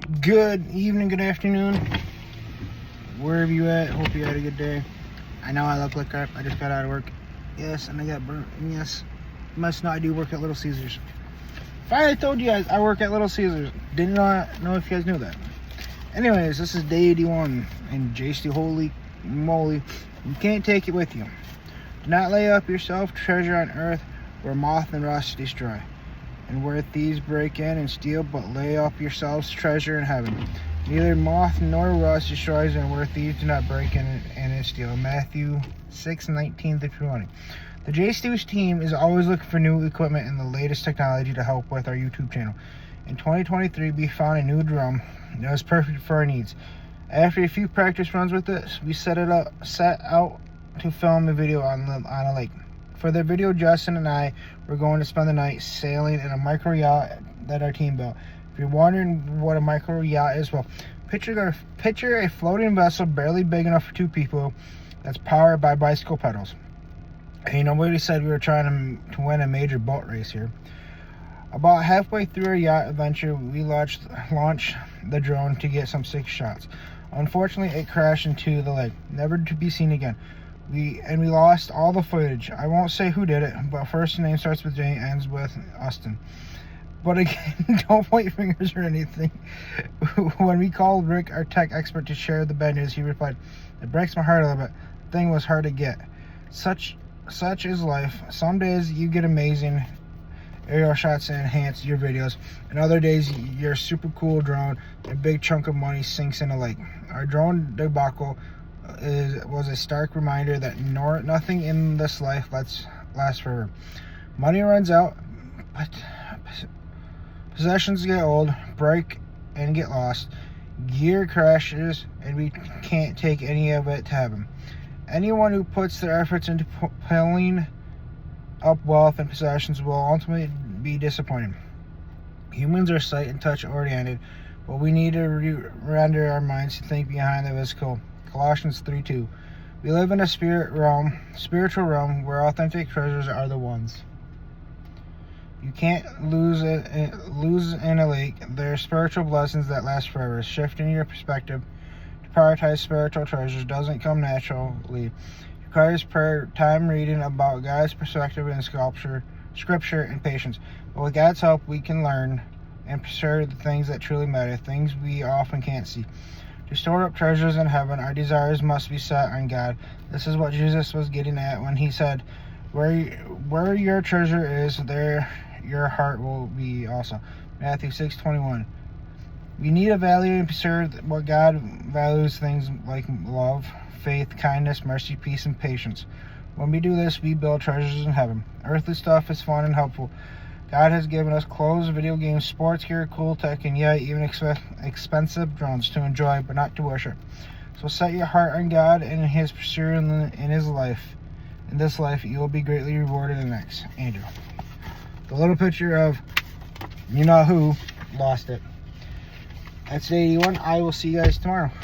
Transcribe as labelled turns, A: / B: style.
A: Good evening, good afternoon, wherever you at. Hope you had a good day. I know I look like crap. I just got out of work. Yes, and I got burnt. And yes, must not. I do work at Little Caesars. Finally told you guys I work at Little Caesars. Did not know if you guys knew that. Anyways, this is day 81, and JC, holy moly, you can't take it with you. Do not lay up yourself treasure on earth where moth and rust destroy, and where thieves break in and steal, but lay up yourselves treasure in heaven. Neither moth nor rust destroys, and where thieves do not break in and steal. Matthew 6:19-20. The J Stews team is always looking for new equipment and the latest technology to help with our YouTube channel. In 2023, we found a new drum that was perfect for our needs. After a few practice runs with it, we set out to film a video on a lake. For the video, Justin and I were going to spend the night sailing in a micro yacht that our team built. If you're wondering what a micro yacht is, well, picture a floating vessel barely big enough for two people that's powered by bicycle pedals. And nobody said we were trying to win a major boat race here. About halfway through our yacht adventure, we launched the drone to get some sick shots. Unfortunately, it crashed into the lake, never to be seen again. We lost all the footage. I won't say who did it, but first name starts with J, ends with Austin. But again, don't point fingers or anything. When we called Rick, our tech expert, to share the bad news, he replied, "It breaks my heart a little bit. The thing was hard to get. Such is life. Some days you get amazing aerial shots to enhance your videos, and other days your super cool drone, a big chunk of money, sinks in a lake." Our drone debacle was a stark reminder that nothing in this life lasts forever. Money runs out, but possessions get old, break, and get lost. Gear crashes, and we can't take any of it to heaven. Anyone who puts their efforts into piling up wealth and possessions will ultimately be disappointed. Humans are sight and touch oriented, but we need to render our minds to think behind the physical. Colossians 3:2. We live in a spiritual realm where authentic treasures are the ones you can't lose in a lake. There are spiritual blessings that last forever. Shifting your perspective to prioritize spiritual treasures doesn't come naturally. It requires prayer, time reading about God's perspective in scripture, and patience. But with God's help, we can learn and pursue the things that truly matter, things we often can't see. To store up treasures in heaven, our desires must be set on God. This is what Jesus was getting at when he said, where your treasure is, there your heart will be also. Matthew 6:21. We need to value and pursue what God values, things like love, faith, kindness, mercy, peace, and patience. When we do this, we build treasures in heaven. Earthly stuff is fun and helpful. God has given us clothes, video games, sports gear, cool tech, and yet even expensive drones to enjoy, but not to worship. So set your heart on God and His pursuit in His life. In this life, you will be greatly rewarded in the next. Andrew. The little picture of you know who lost it. That's day 81. I will see you guys tomorrow.